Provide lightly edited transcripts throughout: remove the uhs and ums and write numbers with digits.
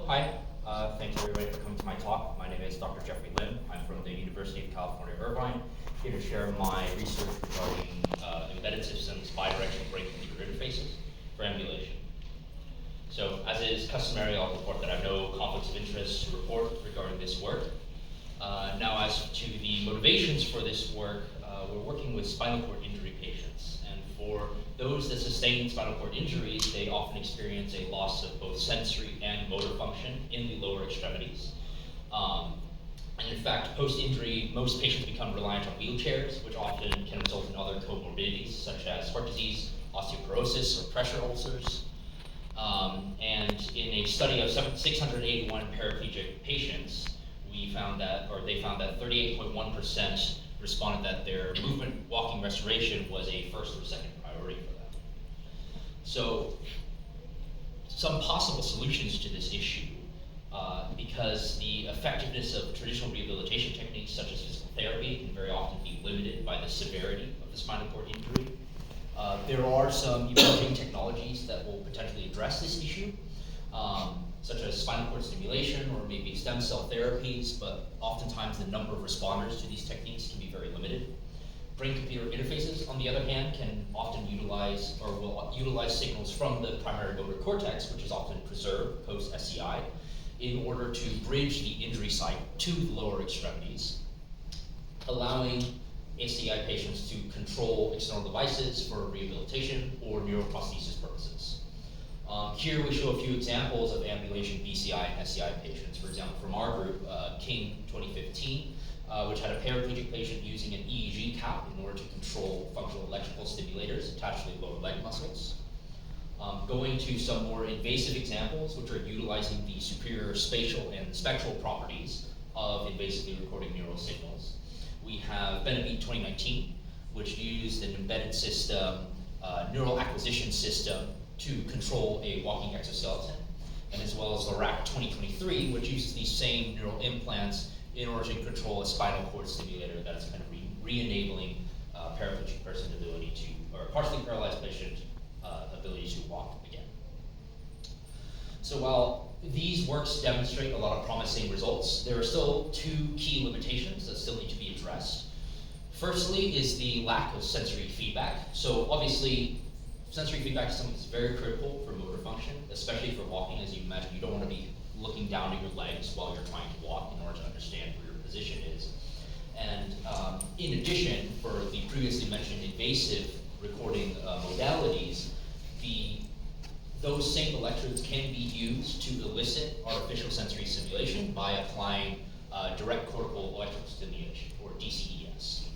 Hi. Thank you everybody for coming to my talk. My name is Dr. Jeffrey Lim. I'm from the University of California, Irvine, here to share my research regarding embedded systems bidirectional brain computer interfaces for ambulation. So, as is customary, I'll report that I have no conflicts of interest to report regarding this work. Now, as to the motivations for this work, we're working with spinal cord injury patients. And for those that sustain spinal cord injuries, they often experience a loss of both sensory and motor function in the lower extremities. And in fact, post-injury, most patients become reliant on wheelchairs, which often can result in other comorbidities such as heart disease, osteoporosis, or pressure ulcers. And in a study of 681 paraplegic patients, they found that 38.1% responded that their movement walking restoration was a first or second priority for them. So, some possible solutions to this issue, because the effectiveness of traditional rehabilitation techniques such as physical therapy can very often be limited by the severity of the spinal cord injury. There are some emerging technologies that will potentially address this issue, such as spinal cord stimulation or maybe stem cell therapies, but oftentimes the number of responders to these techniques can be very limited. Brain-computer interfaces, on the other hand, can often will utilize signals from the primary motor cortex, which is often preserved post-SCI, in order to bridge the injury site to the lower extremities, allowing SCI patients to control external devices for rehabilitation or neuroprosthesis purposes. Here we show a few examples of ambulation BCI and SCI patients. For example, from our group, King 2015, which had a paraplegic patient using an EEG cap in order to control functional electrical stimulators attached to the lower leg muscles. Going to some more invasive examples, which are utilizing the superior spatial and spectral properties of invasively recording neural signals. We have EMBC2024, which used an embedded system, neural acquisition system, to control a walking exoskeleton, and as well as EMBC2023, which uses these same neural implants in order to control a spinal cord stimulator that is kind of re-enabling paraplegic person's ability to, or partially paralyzed patient ability to walk again. So while these works demonstrate a lot of promising results, there are still two key limitations that still need to be addressed. Firstly is the lack of sensory feedback. So obviously, sensory feedback is something that's very critical for motor function, especially for walking. As you imagine, you don't want to be looking down at your legs while you're trying to walk in order to understand where your position is. And in addition, for the previously mentioned invasive recording modalities, those same electrodes can be used to elicit artificial sensory stimulation by applying direct cortical electrical stimulation, or DCES.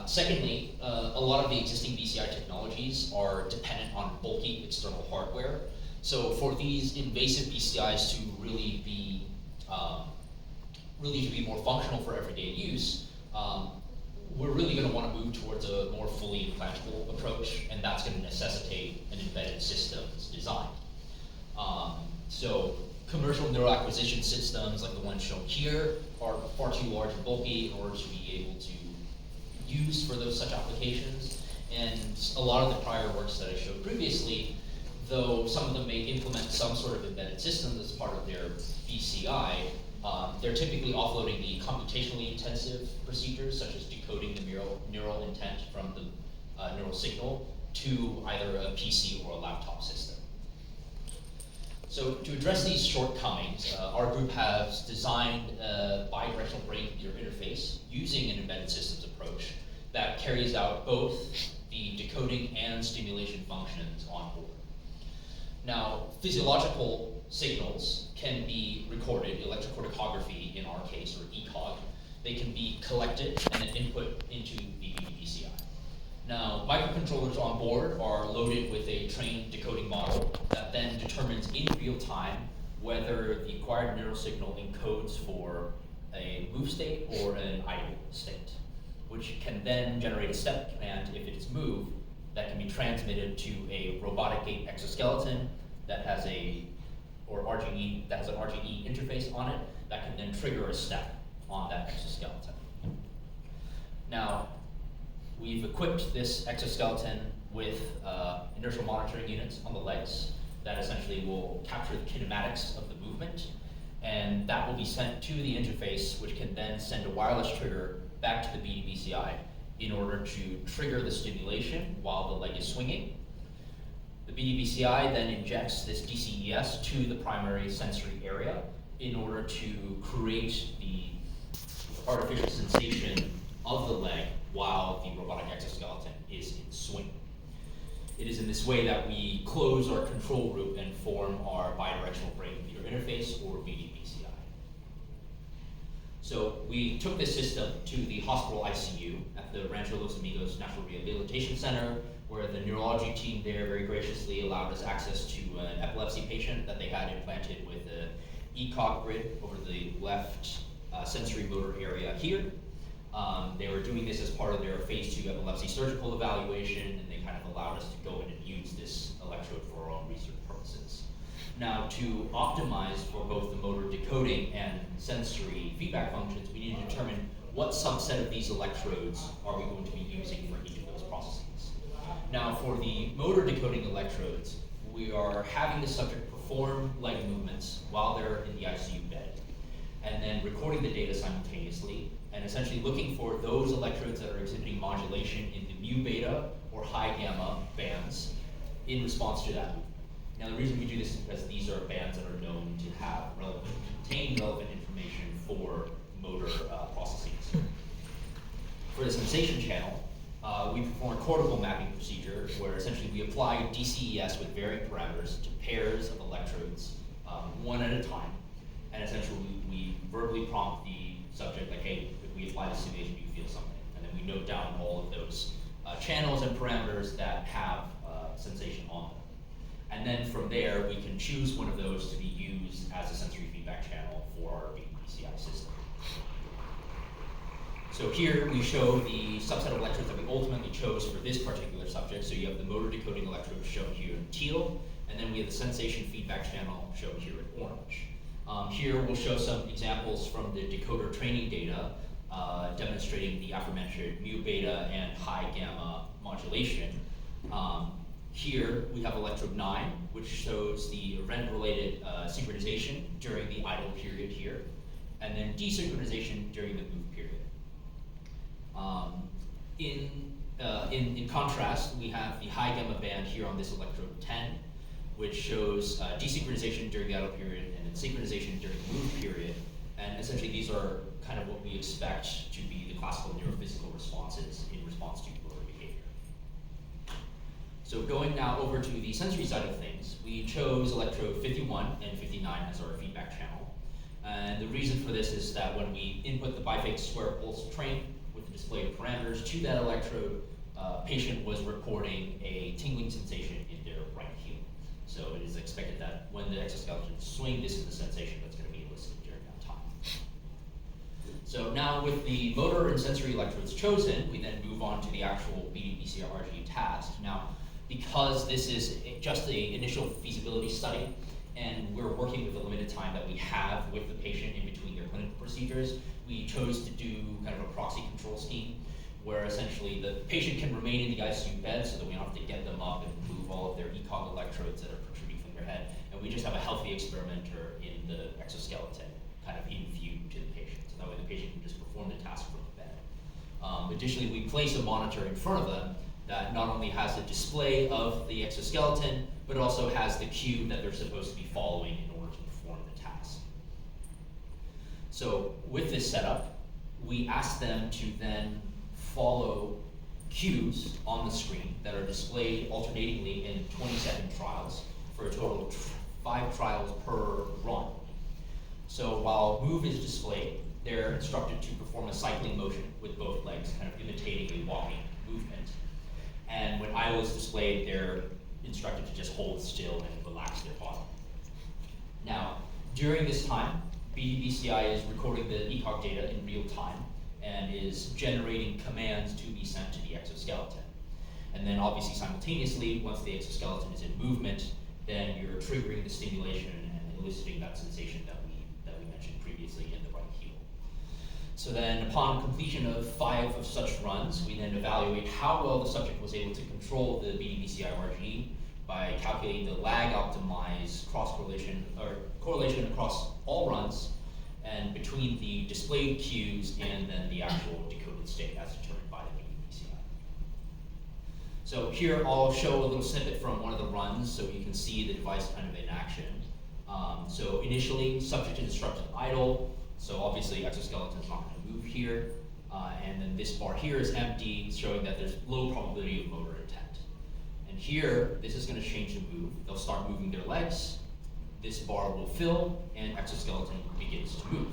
Secondly, a lot of the existing BCI technologies are dependent on bulky external hardware. So for these invasive BCIs to really be more functional for everyday use, we're really going to want to move towards a more fully implantable approach, and that's going to necessitate an embedded systems design. So commercial neural acquisition systems, like the one shown here, are far too large and bulky in order to be able to use for those such applications. And a lot of the prior works that I showed previously, though some of them may implement some sort of embedded systems as part of their BCI, they're typically offloading the computationally intensive procedures, such as decoding the neural intent from the neural signal to either a PC or a laptop system. So to address these shortcomings, our group has designed a bidirectional brain-computer interface using an embedded systems approach that carries out both the decoding and stimulation functions on board. Now, physiological signals can be recorded, electrocorticography in our case, or ECOG. They can be collected and then input into the BCI. Now, microcontrollers on board are loaded with a trained decoding model that then determines in real time whether the acquired neural signal encodes for a move state or an idle state, which can then generate a step command if it is moved that can be transmitted to a robotic gait exoskeleton that has an RGE interface on it that can then trigger a step on that exoskeleton. Now, we've equipped this exoskeleton with inertial monitoring units on the legs that essentially will capture the kinematics of the movement, and that will be sent to the interface, which can then send a wireless trigger back to the BDBCI in order to trigger the stimulation while the leg is swinging. The BDBCI then injects this DCES to the primary sensory area in order to create the artificial sensation of the leg while the robotic exoskeleton is in swing. It is in this way that we close our control loop and form our bidirectional brain-computer interface, or BDBCI. So we took this system to the hospital ICU at the Rancho Los Amigos National Rehabilitation Center, where the neurology team there very graciously allowed us access to an epilepsy patient that they had implanted with an ECOG grid over the left sensory motor area here. They were doing this as part of their phase 2 epilepsy surgical evaluation, and they kind of allowed us to go in and use this electrode for our own research purposes. Now, to optimize for both the motor decoding and sensory feedback functions, we need to determine what subset of these electrodes are we going to be using for each of those processes. Now, for the motor decoding electrodes, we are having the subject perform leg movements while they're in the ICU bed, and then recording the data simultaneously, and essentially looking for those electrodes that are exhibiting modulation in the mu beta or high gamma bands in response to that movement. Now, the reason we do this is because these are bands that are known to have contain relevant information for motor processes. For the sensation channel, we perform a cortical mapping procedure where essentially we apply DCES with varying parameters to pairs of electrodes, one at a time, and essentially we verbally prompt the subject, like, hey, if we apply this stimulation, do you feel something? And then we note down all of those channels and parameters that have sensation on them. And then from there, we can choose one of those to be used as a sensory feedback channel for our BDBCI system. So here we show the subset of electrodes that we ultimately chose for this particular subject. So you have the motor decoding electrode shown here in teal, and then we have the sensation feedback channel shown here in orange. Here we'll show some examples from the decoder training data demonstrating the aforementioned mu beta and high gamma modulation. Here we have electrode 9, which shows the event-related synchronization during the idle period here, and then desynchronization during the move period. In contrast, we have the high gamma band here on this electrode 10, which shows desynchronization during the idle period and then synchronization during the move period. And essentially these are kind of what we expect to be the classical neurophysical responses in response to motor behavior. So going now over to the sensory side of things, we chose electrode 51 and 59 as our feedback channel. And the reason for this is that when we input the biphase square pulse train with the displayed parameters to that electrode, patient was reporting a tingling sensation in their right heel. So it is expected that when the exoskeleton swings, this is the sensation that's going to be elicited during that time. So now with the motor and sensory electrodes chosen, we then move on to the actual BDBCI-RGE task. Now, because this is just the initial feasibility study, and we're working with the limited time that we have with the patient in between their clinical procedures, we chose to do kind of a proxy control scheme, where essentially the patient can remain in the ICU bed so that we don't have to get them up and move all of their ECOG electrodes that are protruding from their head, and we just have a healthy experimenter in the exoskeleton kind of in view to the patient, so that way the patient can just perform the task from the bed. Additionally, we place a monitor in front of them that not only has a display of the exoskeleton, but also has the cue that they're supposed to be following in order to perform the task. So with this setup, we ask them to then follow cues on the screen that are displayed alternatingly in 20-second trials for a total of 5 trials per run. So while move is displayed, they're instructed to perform a cycling motion with both legs, kind of imitating a walking movement. And when idle is displayed, they're instructed to just hold still and relax their body. Now, during this time, BDBCI is recording the ECOG data in real time and is generating commands to be sent to the exoskeleton. And then obviously simultaneously, once the exoskeleton is in movement, then you're triggering the stimulation and eliciting that sensation that we mentioned previously in the right heel. So then upon completion of 5 of such runs, we then evaluate how well the subject was able to control the BDBCI-RGE by calculating the lag optimized cross-correlation, or correlation across all runs, and between the displayed cues and then the actual decoded state as determined by the EMBC2024. So here I'll show a little snippet from one of the runs so you can see the device kind of in action. So initially, subject is instructed idle, so obviously exoskeleton is not going to move here. And then this bar here is empty, showing that there's low probability of motor intent. And here, this is going to change the move. They'll start moving their legs, this bar will fill, and exoskeleton begins to move.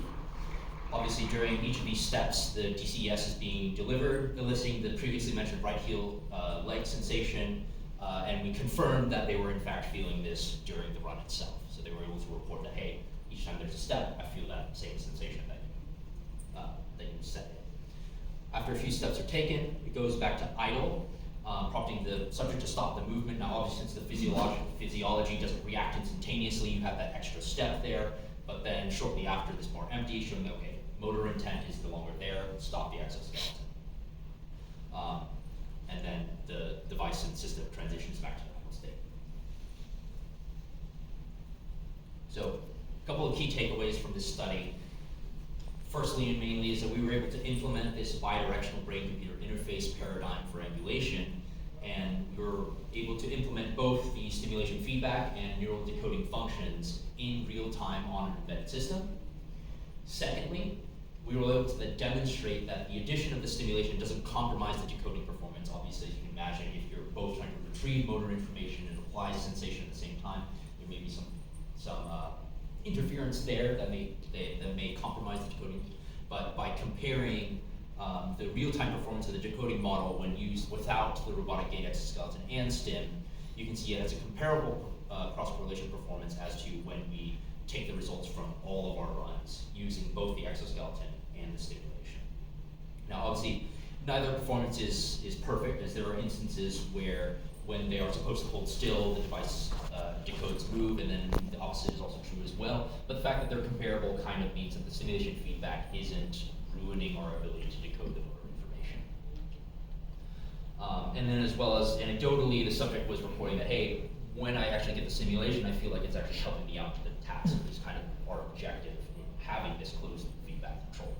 Obviously, during each of these steps, the DCES is being delivered, eliciting the previously mentioned right heel leg sensation, and we confirmed that they were in fact feeling this during the run itself. So they were able to report that, hey, each time there's a step, I feel that same sensation that you set in. After a few steps are taken, it goes back to idle, prompting the subject to stop the movement. Now, obviously, since the physiology doesn't react instantaneously, you have that extra step there, but then shortly after, this bar empty, showing that, okay, motor intent is no longer there, stop the exoskeleton. And then the device and system transitions back to the idle state. So, a couple of key takeaways from this study. Firstly and mainly is that we were able to implement this bidirectional brain-computer interface paradigm for ambulation, and we were able to implement both the stimulation feedback and neural decoding functions in real time on an embedded system. Secondly, we were able to demonstrate that the addition of the stimulation doesn't compromise the decoding performance. Obviously, as you can imagine, if you're both trying to retrieve motor information and apply sensation at the same time, there may be some interference there that may compromise the decoding. But by comparing the real-time performance of the decoding model when used without the robotic gait exoskeleton and stim, you can see it has a comparable cross-correlation performance as to when we take the results from all of our runs using both the exoskeleton and the stimulation. Now, obviously, neither performance is perfect, as there are instances where when they are supposed to hold still, the device decodes move, and then the opposite is also true as well. But the fact that they're comparable kind of means that the stimulation feedback isn't ruining our ability to decode the motor information. And then as well as anecdotally, the subject was reporting that, hey, when I actually get the simulation, I feel like it's actually helping me out to the task, which is kind of our objective in having this closed feedback control.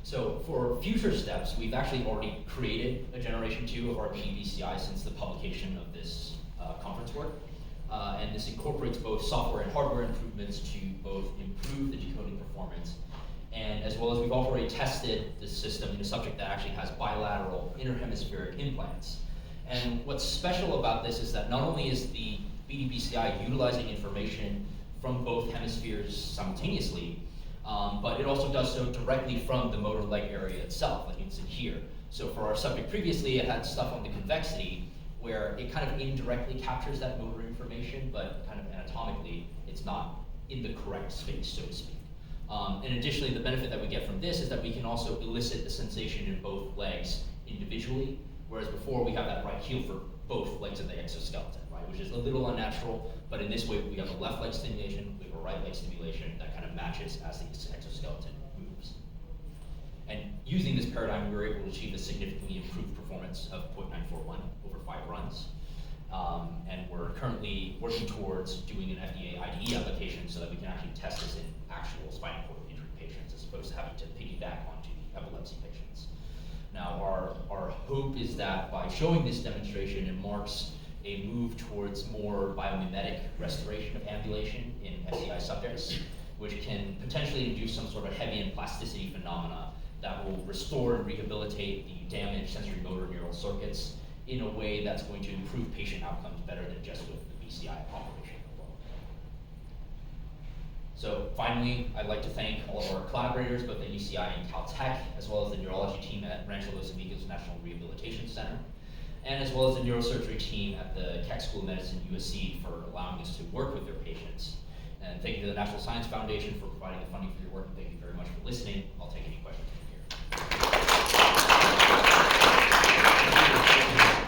So for future steps, we've actually already created a generation 2 of our EMBC since the publication of this conference work. And this incorporates both software and hardware improvements to both improve the decoding performance, and as well as we've already tested the system in a subject that actually has bilateral interhemispheric implants. And what's special about this is that not only is the BDBCI utilizing information from both hemispheres simultaneously, but it also does so directly from the motor leg area itself, like you can see here. So for our subject previously, it had stuff on the convexity where it kind of indirectly captures that motor information, but kind of anatomically, it's not in the correct space, so to speak. And additionally, the benefit that we get from this is that we can also elicit the sensation in both legs individually, whereas before we have that right heel for both legs of the exoskeleton, right, which is a little unnatural, but in this way we have a left leg stimulation, we have a right leg stimulation that kind of matches as the exoskeleton moves. And using this paradigm, we were able to achieve a significantly improved performance of 0.941 over 5 runs. And we're currently working towards doing an FDA IDE application so that we can actually test this in actual spinal cord injury patients as opposed to having to piggyback onto epilepsy patients. Now, our hope is that by showing this demonstration, it marks a move towards more biomimetic restoration of ambulation in SCI subjects, which can potentially induce some sort of Hebbian plasticity phenomena that will restore and rehabilitate the damaged sensory motor neural circuits in a way that's going to improve patient outcomes better than just with the BCI operation alone. So finally, I'd like to thank all of our collaborators, both at UCI and Caltech, as well as the neurology team at Rancho Los Amigos National Rehabilitation Center, and as well as the neurosurgery team at the Keck School of Medicine, USC, for allowing us to work with their patients. And thank you to the National Science Foundation for providing the funding for your work, and thank you very much for listening. I'll take any questions.